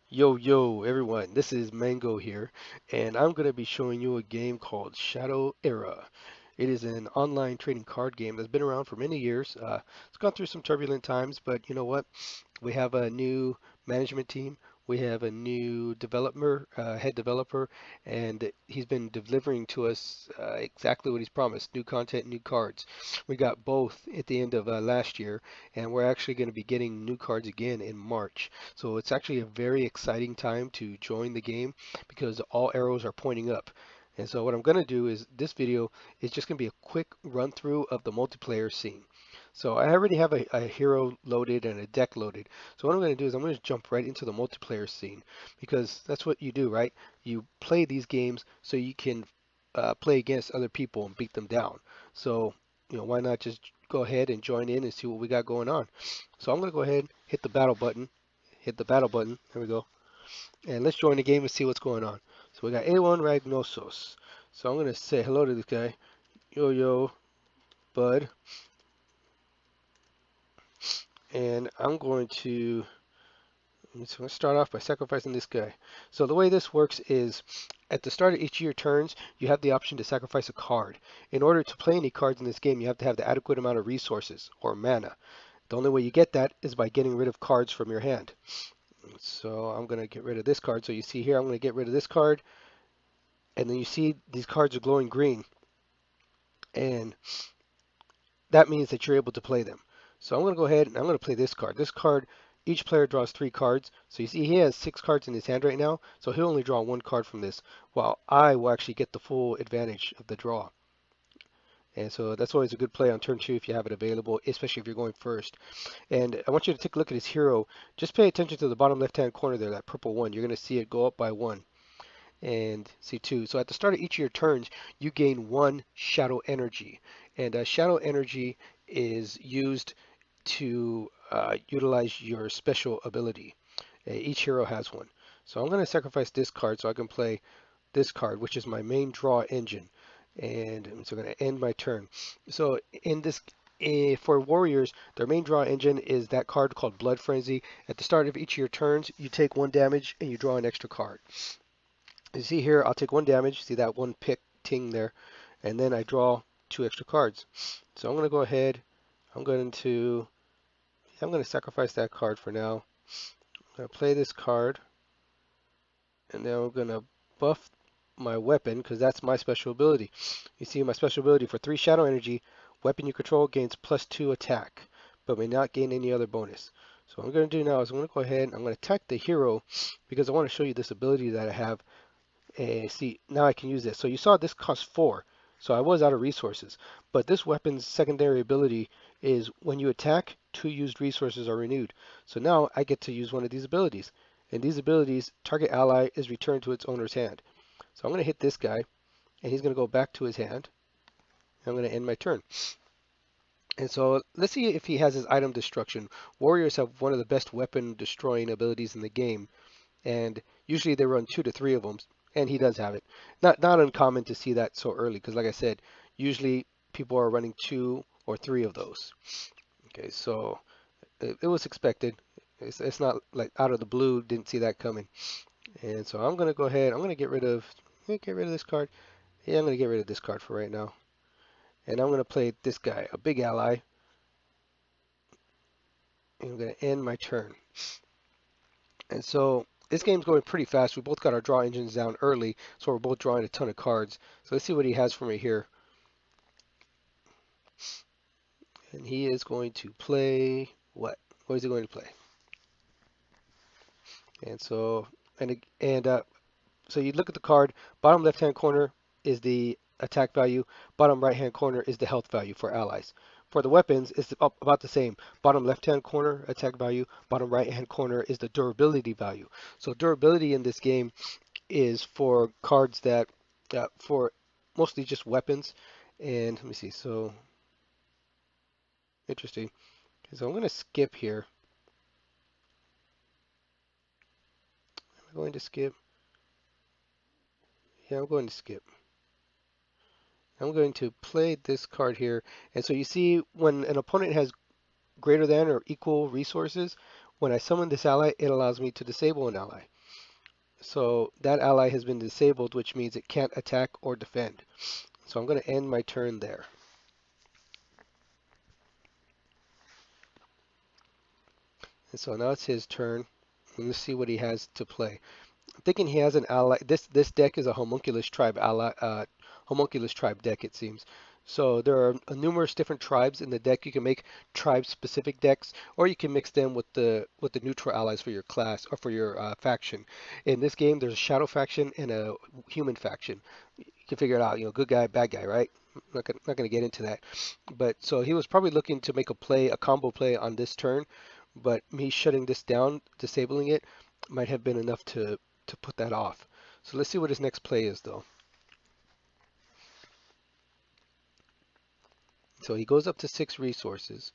Yo everyone, this is Mango here, and I'm going to be showing you a game called Shadow Era. It is an online trading card game that's been around for many years. It's gone through some turbulent times, but you know what? We have a new management team. We have a new developer, head developer, and he's been delivering to us exactly what he's promised: new content, new cards. We got both at the end of last year, and we're actually going to be getting new cards again in March. So it's actually a very exciting time to join the game because all arrows are pointing up. And so what I'm going to do is this video is just going to be a quick run through of the multiplayer scene. So I already have a hero loaded and a deck loaded. So what I'm going to do is I'm going to jump right into the multiplayer scene because that's what you do, right? You play these games so you can play against other people and beat them down. So, why not just go ahead and join in and see what we got going on. So I'm going to go ahead, hit the battle button. There we go. And let's join the game and see what's going on. So we got A1 Ragnosos. So I'm going to say hello to this guy. Yo, bud. And I'm going to start off by sacrificing this guy. So the way this works is at the start of each of your turns, you have the option to sacrifice a card. In order to play any cards in this game, you have to have the adequate amount of resources or mana. The only way you get that is by getting rid of cards from your hand. So I'm going to get rid of this card. So you see here, I'm going to get rid of this card. And then you see these cards are glowing green. And that means that you're able to play them. So I'm going to go ahead and I'm going to play this card. This card, each player draws 3 cards. So you see he has 6 cards in his hand right now. So he'll only draw 1 card from this, while I will actually get the full advantage of the draw. And so that's always a good play on turn 2 if you have it available, especially if you're going first. And I want you to take a look at his hero. Just pay attention to the bottom left-hand corner there, that purple one. You're going to see it go up by 1. And see 2. So at the start of each of your turns, you gain 1 shadow energy. And shadow energy is used to utilize your special ability. Each hero has one. So I'm going to sacrifice this card so I can play this card, which is my main draw engine. And so I'm going to end my turn. So in this, for warriors, their main draw engine is that card called Blood Frenzy. At the start of each of your turns, you take 1 damage and you draw an extra card. You see here, I'll take 1 damage. See that 1 pick ting there, and then I draw 2 extra cards. So I'm going to go ahead. I'm going to sacrifice that card for now. I'm going to play this card, and then I'm going to buff my weapon because that's my special ability. You see my special ability for 3 shadow energy. Weapon you control gains +2 attack, but may not gain any other bonus. So what I'm going to do now is I'm going to go ahead and I'm going to attack the hero because I want to show you this ability that I have. And see, now I can use this. So you saw this cost 4. So I was out of resources. But this weapon's secondary ability is when you attack, 2 used resources are renewed. So now I get to use one of these abilities. And these abilities, target ally is returned to its owner's hand. So I'm going to hit this guy, and he's going to go back to his hand. I'm going to end my turn. And so let's see if he has his item destruction. Warriors have one of the best weapon destroying abilities in the game. And usually they run 2 to 3 of them, and he does have it. Not uncommon to see that so early, because like I said, usually people are running 2 or 3 of those. Okay, so it was expected. It's not like out of the blue, didn't see that coming. And so I'm gonna go ahead. I'm gonna get rid of this card. Yeah, I'm gonna get rid of this card for right now, and I'm gonna play this guy, a big ally. And I'm gonna end my turn. And so this game's going pretty fast. We both got our draw engines down early, so we're both drawing a ton of cards. So let's see what he has for me here. And he is going to play what? What is he going to play? And so so you look at the card. Bottom left-hand corner is the attack value. Bottom right-hand corner is the health value for allies. For the weapons, it's about the same. Bottom left-hand corner, attack value. Bottom right-hand corner is the durability value. So durability in this game is for cards that, for mostly just weapons. And let me see, so interesting. So I'm going to skip here. Am I going to skip? Yeah, I'm going to skip. I'm going to play this card here. And so you see when an opponent has greater than or equal resources, when I summon this ally, it allows me to disable an ally. So that ally has been disabled, which means it can't attack or defend. So I'm going to end my turn there. And so now it's his turn. Let's see what he has to play. I'm thinking he has an ally. This deck is a homunculus tribe ally, homunculus tribe deck, it seems. So there are numerous different tribes in the deck. You can make tribe-specific decks, or you can mix them with the neutral allies for your class or for your faction. In this game, there's a shadow faction and a human faction. You can figure it out. Good guy, bad guy, right? Not gonna get into that. But so he was probably looking to make a play, a combo play on this turn, but me shutting this down, disabling it, might have been enough to put that off. So let's see what his next play is, though. So he goes up to 6 resources.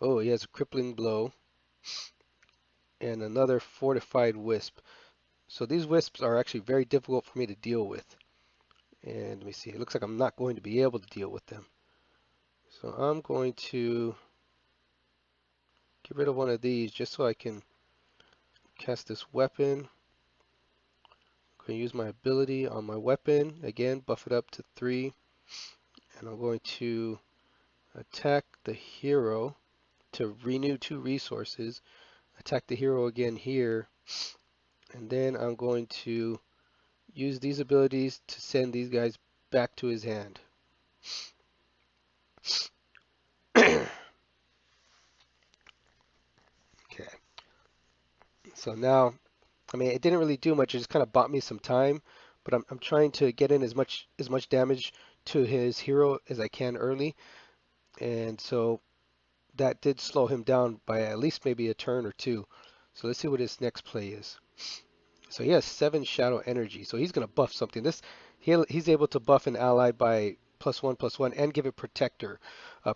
Oh, he has a Crippling Blow and another Fortified Wisp. So these wisps are actually very difficult for me to deal with. And let me see, it looks like I'm not going to be able to deal with them. So I'm going to get rid of one of these just so I can cast this weapon. I'm going to use my ability on my weapon. Again, buff it up to 3. And I'm going to attack the hero to renew 2 resources. Attack the hero again here. And then I'm going to use these abilities to send these guys back to his hand. Okay. So now, I mean, it didn't really do much. It just kind of bought me some time, but I'm trying to get in as much damage to his hero as I can early, and so that did slow him down by at least maybe a turn or two. So let's see what his next play is. So he has 7 shadow energy, so he's gonna buff something. He's able to buff an ally by +1/+1 and give it protector.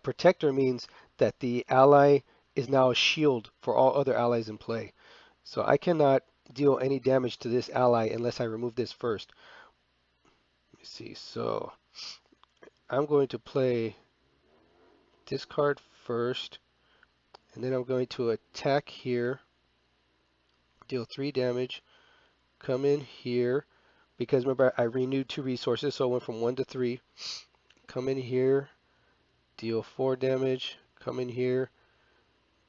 Protector means that the ally is now a shield for all other allies in play. So I cannot deal any damage to this ally unless I remove this first. Let me see. So I'm going to play this card first, and then I'm going to attack here, deal 3 damage, come in here, because remember I renewed 2 resources, so I went from 1 to 3. Come in here, deal 4 damage, come in here,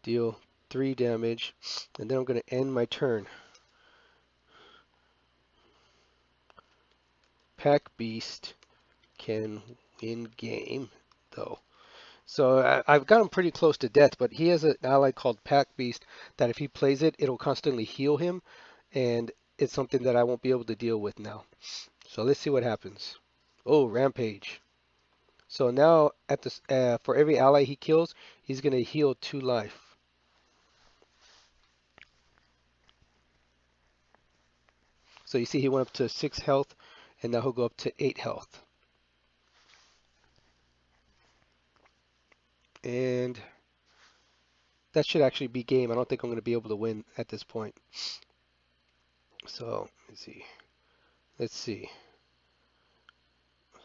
deal 3 damage, and then I'm going to end my turn. Pack Beast can win game, though. So I've gotten pretty close to death, but he has an ally called Pack Beast that if he plays it, it'll constantly heal him, and it's something that I won't be able to deal with now. So let's see what happens. Oh, Rampage. So now at this, for every ally he kills, he's going to heal 2 life. So you see he went up to 6 health, and now he'll go up to 8 health. And that should actually be game. I don't think I'm going to be able to win at this point. So let's see. Let's see.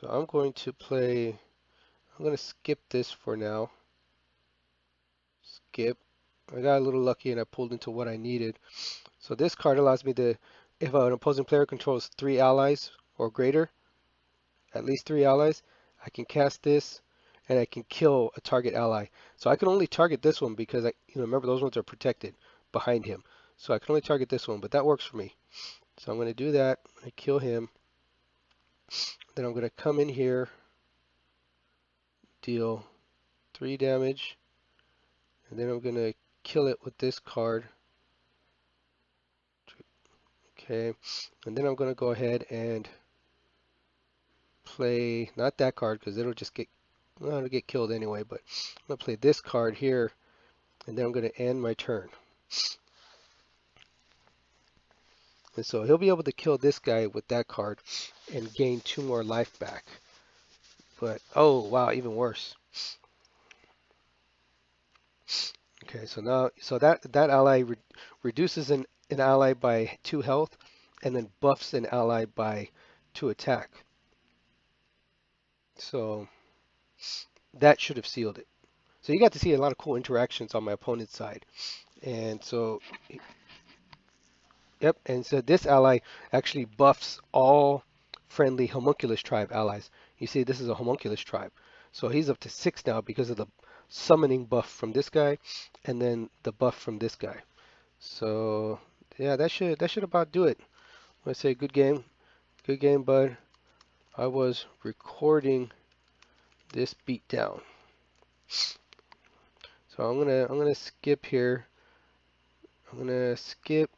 So I'm going to play. I'm going to skip this for now. Skip. I got a little lucky and I pulled into what I needed. So this card allows me to, if an opposing player controls 3 allies or greater, at least 3 allies, I can cast this and I can kill a target ally. So I can only target this one because remember those ones are protected behind him. So I can only target this one, but that works for me. So I'm going to do that. I kill him. Then I'm going to come in here, deal 3 damage, and then I'm going to kill it with this card. Okay, and then I'm going to go ahead and play, not that card because it'll just get, well, it'll get killed anyway, but I'm going to play this card here, and then I'm going to end my turn. And so he'll be able to kill this guy with that card and gain 2 more life back. But, oh, wow, even worse. Okay, so now, so that ally reduces an ally by 2 health and then buffs an ally by 2 attack. So that should have sealed it. So you got to see a lot of cool interactions on my opponent's side. And so Yep, and so this ally actually buffs all friendly homunculus tribe allies. You see, this is a homunculus tribe. So he's up to 6 now because of the summoning buff from this guy and then the buff from this guy. So yeah, that should about do it. Let's say good game. Good game, bud. I was recording this beatdown. So I'm gonna skip here. I'm gonna skip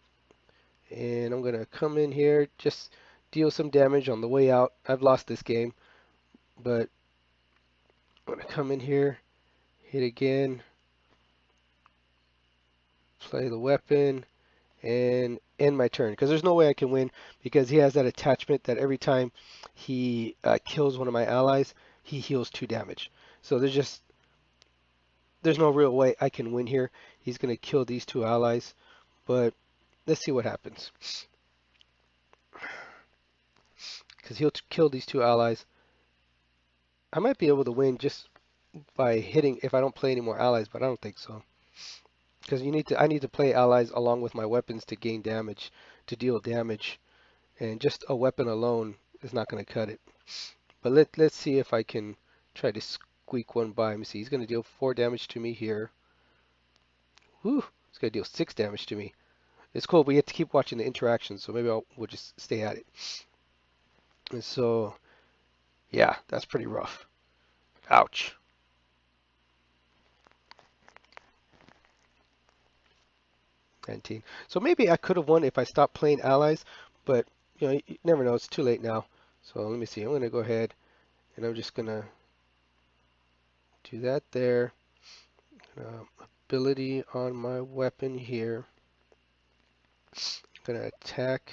and I'm gonna come in here, just deal some damage on the way out. I've lost this game, but I'm gonna come in here, hit again, play the weapon, and end my turn. Because there's no way I can win because he has that attachment that every time he kills one of my allies, he heals 2 damage. So there's no real way I can win here. He's gonna kill these 2 allies, but let's see what happens. Because he'll kill these 2 allies. I might be able to win just by hitting if I don't play any more allies, but I don't think so. Because I need to play allies along with my weapons to gain damage, to deal damage, and just a weapon alone is not going to cut it. But let's see if I can try to squeak one by. Let me see. He's going to deal 4 damage to me here. Whew! He's going to deal 6 damage to me. It's cool. We have to keep watching the interactions, so maybe we'll just stay at it. And so, yeah, that's pretty rough. Ouch. 19. So maybe I could have won if I stopped playing allies, but you never know. It's too late now. So let me see. I'm going to go ahead and I'm just going to do that there. Ability on my weapon here. I'm going to attack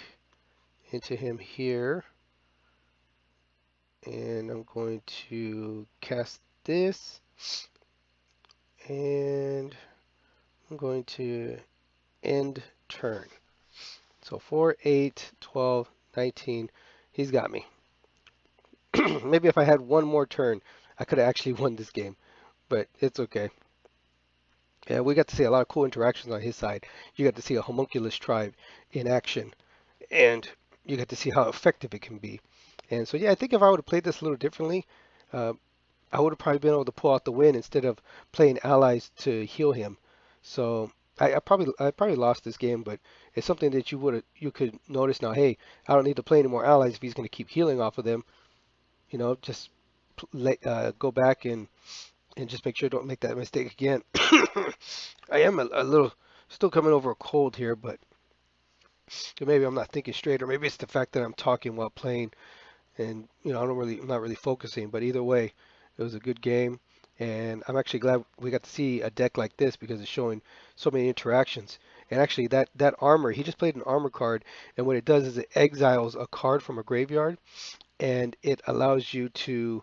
into him here. And I'm going to cast this. And I'm going to end turn. So 4, 8, 12, 19. He's got me. Maybe if I had one more turn, I could have actually won this game. But it's okay. Yeah, we got to see a lot of cool interactions on his side. You got to see a homunculus tribe in action, and you got to see how effective it can be. And so, yeah, I think if I would have played this a little differently, uh, I would have probably been able to pull out the win instead of playing allies to heal him. So I probably lost this game, but it's something that you could notice now. Hey, I don't need to play any more allies if he's going to keep healing off of them. Just go back and just make sure don't make that mistake again. I am a little still coming over a cold here, but maybe I'm not thinking straight, or maybe it's the fact that I'm talking while playing, and I'm not really focusing. But either way, it was a good game, and I'm actually glad we got to see a deck like this because it's showing so many interactions. And actually, that armor, he just played an armor card, and what it does is it exiles a card from a graveyard, and it allows you to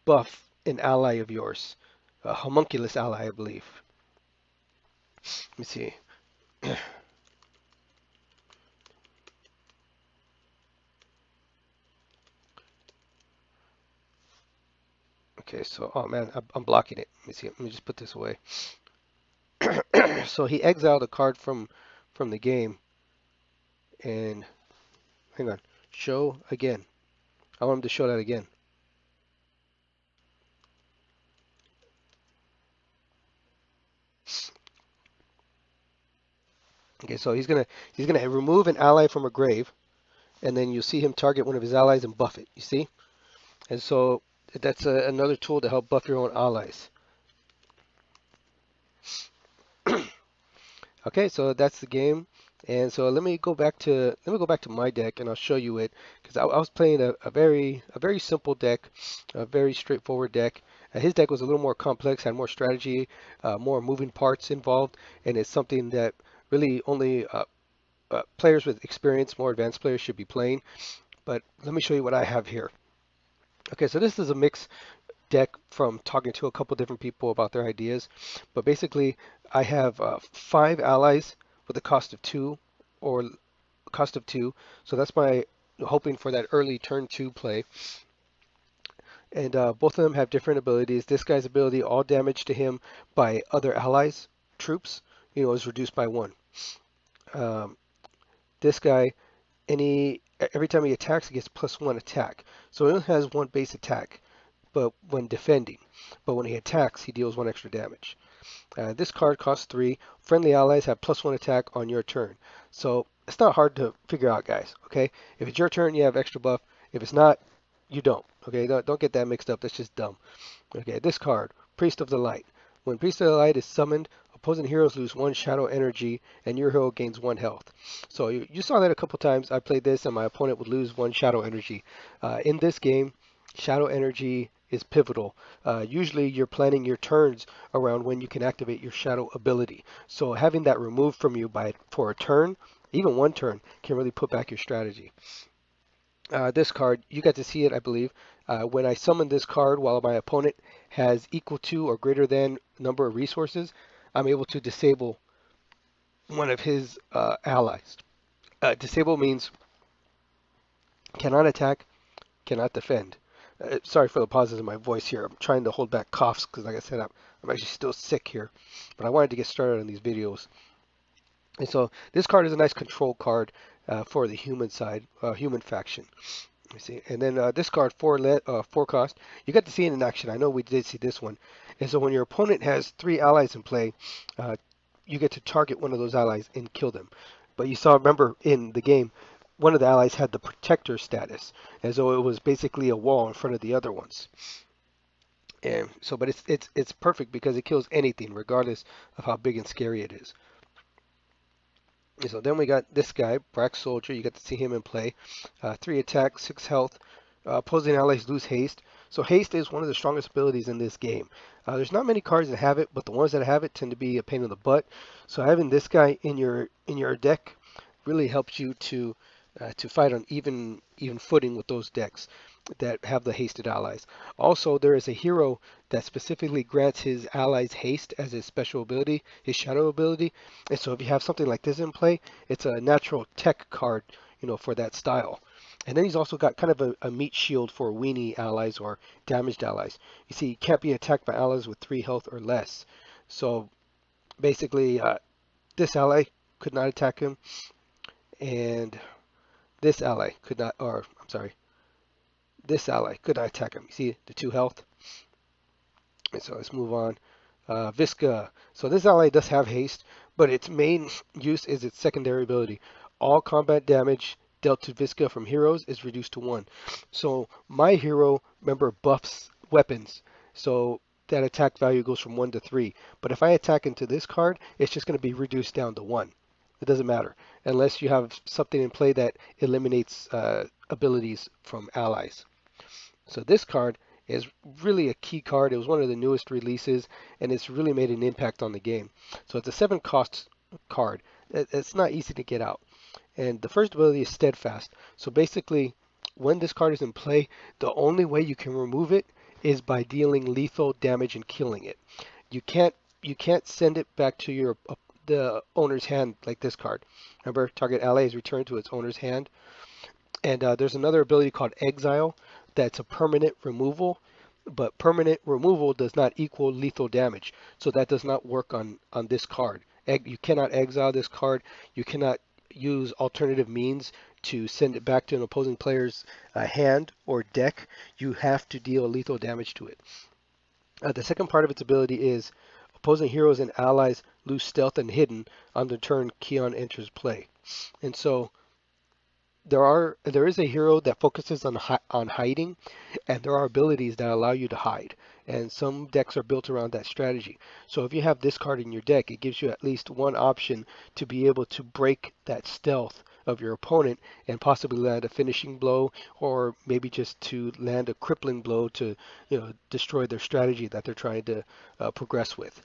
buff an ally of yours, a homunculus ally, I believe. Let me see. Okay, so, oh man, I'm blocking it. Let me see. Let me just put this away. So he exiled a card from the game, and hang on, show again. I want him to show that again. Okay, so he's gonna remove an ally from a grave, and then you'll see him target one of his allies and buff it. You see? And so that's another tool to help buff your own allies. Okay, so that's the game. And so let me go back to my deck and I'll show you it because I was playing a very simple deck, a very straightforward deck. His deck was a little more complex, had more strategy, more moving parts involved, and it's something that really only players with experience, more advanced players should be playing. But let me show you what I have here. Okay, so this is a mix deck from talking to a couple different people about their ideas. But basically, I have 5 allies with a cost of 2 or cost of 2. So that's my hoping for that early turn 2 play. And both of them have different abilities. This guy's ability, all damage to him by other allies, troops, is reduced by 1. Um, This guy, every time he attacks, he gets +1 attack. So he only has one base attack, but when defending. But when he attacks, he deals 1 extra damage. This card costs 3. Friendly allies have +1 attack on your turn. So it's not hard to figure out, guys. Okay, if it's your turn, you have extra buff. If it's not, you don't. Okay, don't get that mixed up. That's just dumb. Okay, this card, Priest of the Light. When Priest of the Light is summoned, opposing heroes lose 1 shadow energy and your hero gains 1 health. So you saw that a couple times. I played this and my opponent would lose 1 shadow energy. In this game, shadow energy is pivotal. Usually you're planning your turns around when you can activate your shadow ability. So having that removed from you for a turn, even 1 turn, can really put back your strategy. This card, you got to see it, I believe. When I summon this card while my opponent has equal to or greater than number of resources, I'm able to disable one of his allies. Disable means cannot attack, cannot defend. Sorry for the pauses in my voice here. I'm trying to hold back coughs because, like I said, I'm actually still sick here. But I wanted to get started on these videos. And so this card is a nice control card for the human side, human faction. You see, and then this card, 4 cost, you got to see it in action. I know we did see this one. And so when your opponent has 3 allies in play, you get to target one of those allies and kill them. But you saw, remember, in the game, one of the allies had the protector status, as though it was basically a wall in front of the other ones. And so, but it's perfect because it kills anything, regardless of how big and scary it is. And so then we got this guy, Brac Soldier. You get to see him in play. 3 attack, 6 health. Opposing allies lose haste. So haste is one of the strongest abilities in this game. There's not many cards that have it, but the ones that have it tend to be a pain in the butt. So having this guy in your deck really helps you to fight on even footing with those decks that have the hasted allies. Also, there is a hero that specifically grants his allies haste as his special ability, his shadow ability. And so if you have something like this in play, it's a natural tech card, for that style. And then he's also got kind of a meat shield for weenie allies or damaged allies. You see, he can't be attacked by allies with 3 health or less. So basically, this ally could not attack him, and this ally could not, or I'm sorry, this ally could not attack him. You see the 2 health? And so let's move on. Visca. So this ally does have haste, but its main use is its secondary ability. All combat damage dealt to Visca from heroes is reduced to 1. So my hero, remember, buffs weapons. So that attack value goes from 1 to 3. But if I attack into this card, it's just going to be reduced down to 1. It doesn't matter unless you have something in play that eliminates abilities from allies. So this card is really a key card. It was one of the newest releases, and it's really made an impact on the game. So it's a 7 cost card. It's not easy to get out. And the first ability is Steadfast. So basically, when this card is in play, the only way you can remove it is by dealing lethal damage and killing it. You can't send it back to the owner's hand like this card. Remember, target ally is returned to its owner's hand. And there's another ability called Exile that's a permanent removal, but permanent removal does not equal lethal damage. So that does not work on this card. You cannot exile this card. You cannot use alternative means to send it back to an opposing player's hand or deck. You have to deal lethal damage to it. The second part of its ability is opposing heroes and allies lose stealth and hidden on the turn Keon enters play. And so there is a hero that focuses on hiding, and there are abilities that allow you to hide. And some decks are built around that strategy. So if you have this card in your deck, it gives you at least one option to be able to break that stealth of your opponent and possibly land a finishing blow, or maybe just to land a crippling blow to destroy their strategy that they're trying to progress with.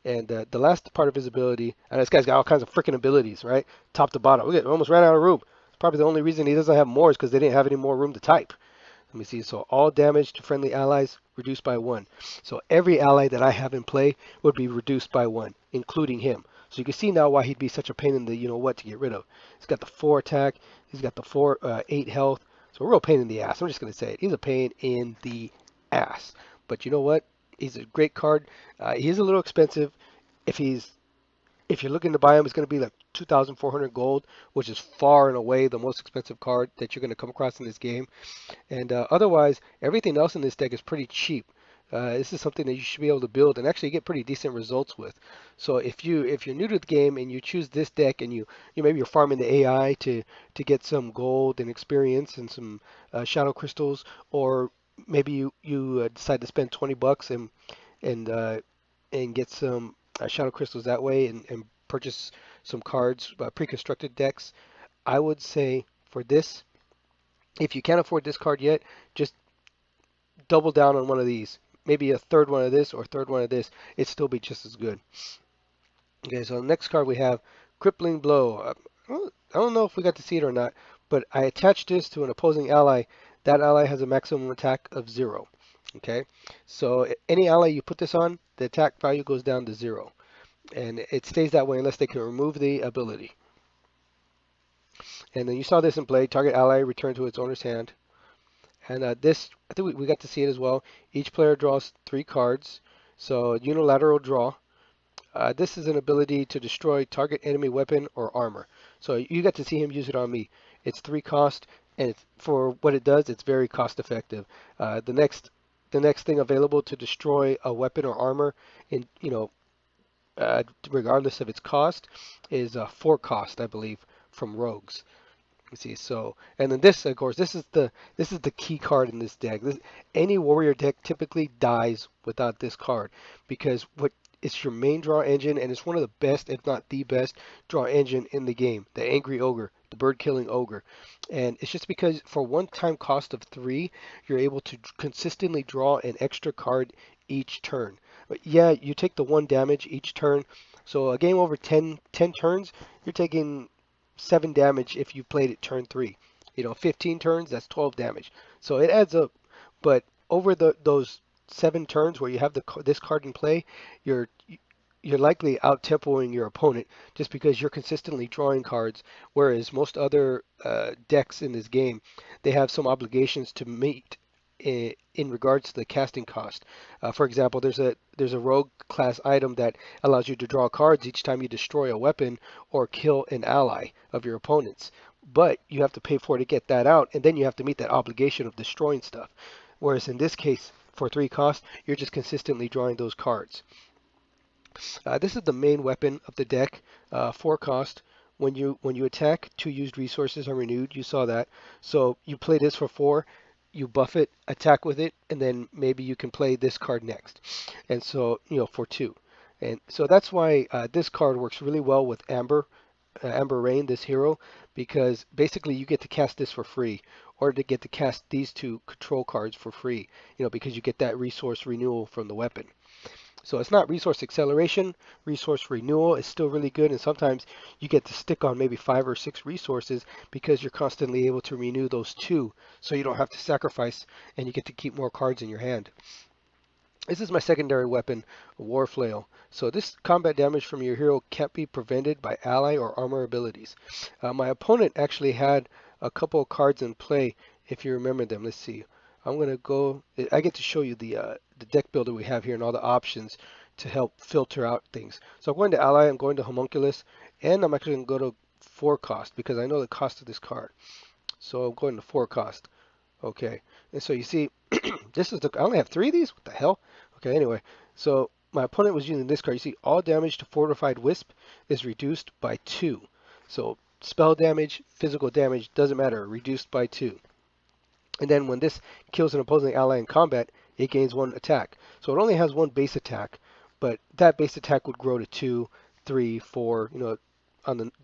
And the last part of his ability, and this guy's got all kinds of freaking abilities, right? Top to bottom. We almost ran out of room. Probably the only reason he doesn't have more is because they didn't have any more room to type. Let me see. So all damage to friendly allies reduced by 1. So every ally that I have in play would be reduced by 1, including him. So you can see now why he'd be such a pain in the to get rid of. He's got the 4 attack. He's got the 8 health. So a real pain in the ass. I'm just going to say it. He's a pain in the ass. But you know what? He's a great card. He is a little expensive. If you're looking to buy him, it's going to be like 2,400 gold, which is far and away the most expensive card that you're going to come across in this game. And otherwise, everything else in this deck is pretty cheap. This is something that you should be able to build and actually get pretty decent results with. So if you're new to the game and you choose this deck and you maybe you're farming the AI to get some gold and experience and some shadow crystals, or maybe you decide to spend 20 bucks and and get some shadow crystals that way and purchase some cards, pre-constructed decks. I would say for this, if you can't afford this card yet, just double down on one of these. Maybe a third one of this or a third one of this. It'd still be just as good. Okay, so the next card we have Crippling Blow. I don't know if we got to see it or not, but I attached this to an opposing ally. That ally has a maximum attack of 0. Okay, so any ally you put this on, the attack value goes down to 0. And it stays that way unless they can remove the ability. And then you saw this in play. Target ally returned to its owner's hand. And this, I think we got to see it as well. Each player draws 3 cards. So Unilateral Draw. This is an ability to destroy target enemy weapon or armor. So you got to see him use it on me. It's 3 cost, and for what it does, it's very cost effective. The next thing available to destroy a weapon or armor, in regardless of its cost, is 4 cost, I believe, from rogues. See, so and then this, of course, this is the key card in this deck. Any warrior deck typically dies without this card because it's your main draw engine, and it's one of the best, if not the best, draw engine in the game. The Angry Ogre, the bird killing ogre, and it's just because for one-time cost of 3, you're able to consistently draw an extra card each turn. But yeah, you take the 1 damage each turn. So a game over 10 turns, you're taking 7 damage if you played it turn 3. 15 turns, that's 12 damage. So it adds up. But over those 7 turns where you have this card in play, you're likely out-tempoing your opponent just because you're consistently drawing cards, whereas most other decks in this game, they have some obligations to meet in regards to the casting cost. For example, there's a rogue class item that allows you to draw cards each time you destroy a weapon or kill an ally of your opponent's. But you have to pay for it to get that out, and then you have to meet that obligation of destroying stuff. Whereas in this case, for 3 costs, you're just consistently drawing those cards. This is the main weapon of the deck, 4 cost. When you attack, 2 used resources are renewed. You saw that. So you play this for 4, you buff it, attack with it, and then maybe you can play this card next. And so, for 2. And so that's why this card works really well with Amber Rain, this hero, because basically you get to cast this for free, or to get to cast these 2 control cards for free, because you get that resource renewal from the weapon. So it's not resource acceleration, resource renewal is still really good, and sometimes you get to stick on maybe 5 or 6 resources because you're constantly able to renew those 2, so you don't have to sacrifice and you get to keep more cards in your hand. This is my secondary weapon, War Flail. So this combat damage from your hero can't be prevented by ally or armor abilities. My opponent actually had a couple of cards in play, if you remember them. Let's see. I'm going to go, I get to show you the deck builder we have here and all the options to help filter out things. So I'm going to ally, I'm going to homunculus, and I'm actually going to go to 4 cost because I know the cost of this card. So I'm going to 4 cost. Okay, and so you see, I only have 3 of these? What the hell? Okay, anyway, so my opponent was using this card. You see, all damage to Fortified Wisp is reduced by 2. So spell damage, physical damage, doesn't matter, reduced by 2. And then when this kills an opposing ally in combat, it gains 1 attack. So it only has 1 base attack, but that base attack would grow to 2, 3, 4,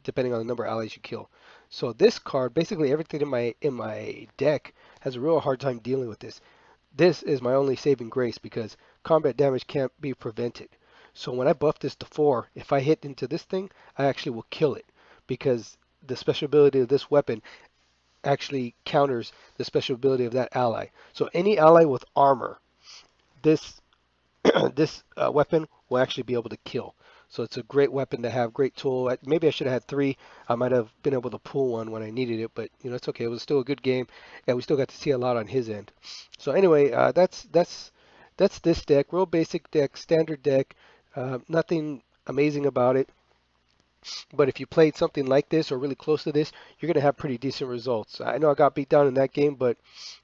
depending on the number of allies you kill. So this card, basically everything in my deck has a real hard time dealing with this. This is my only saving grace because combat damage can't be prevented. So when I buff this to 4, if I hit into this thing, I actually will kill it because the special ability of this weapon actually counters the special ability of that ally. So any ally with armor, this weapon will actually be able to kill. So it's a great weapon to have, great tool. Maybe I should have had 3. I might have been able to pull one when I needed it, but it's okay. It was still a good game, and we still got to see a lot on his end. So anyway, that's this deck. Real basic deck, standard deck. Nothing amazing about it. But if you played something like this or really close to this, you're going to have pretty decent results. I know I got beat down in that game, but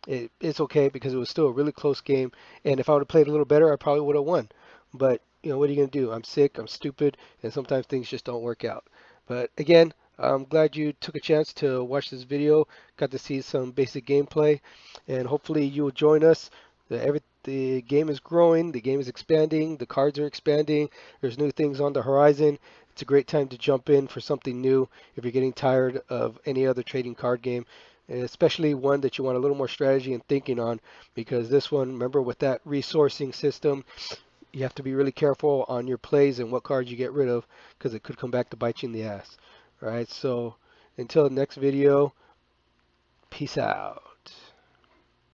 it's okay because it was still a really close game. And if I would have played a little better, I probably would have won. But, what are you going to do? I'm sick, I'm stupid, and sometimes things just don't work out. But again, I'm glad you took a chance to watch this video, got to see some basic gameplay, and hopefully you'll join us. The game is growing, the game is expanding, the cards are expanding, there's new things on the horizon. It's a great time to jump in for something new if you're getting tired of any other trading card game, especially one that you want a little more strategy and thinking on, because this one, remember, with that resourcing system, you have to be really careful on your plays and what cards you get rid of because it could come back to bite you in the ass. All right, so until the next video, peace out.